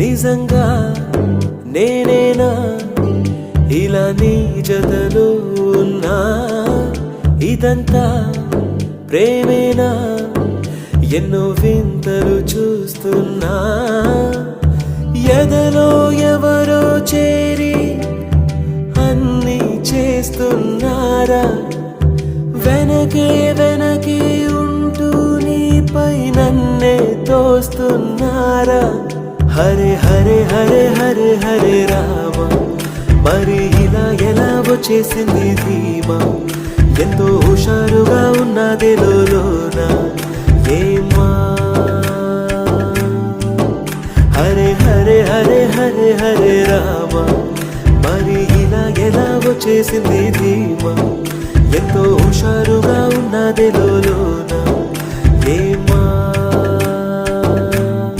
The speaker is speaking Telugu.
నిజంగా నేనేనా ఇలా నీ జతలో ఉన్నా ఇదంతా ప్రేమేనా ఎన్నో వింతలు చూస్తున్నా ఎదలో ఎవరో చేరి అన్నీ చేస్తున్నారా వెనకే వెనకే ఉంటూ నీపై నన్నే తోస్తున్నారా హరే హరే హరే హరే హరే రామ మరి ఇలా ఎలా వచ్చేసింది ధీమా ఎంతో హుషారుగా ఉన్నదే లోన ఏమా హరే హరే హరే హరే హరే రామ మరి ఇలా ఎలా వచ్చేసింది ధీమా ఎంతో హుషారుగా ఉన్నదే లోన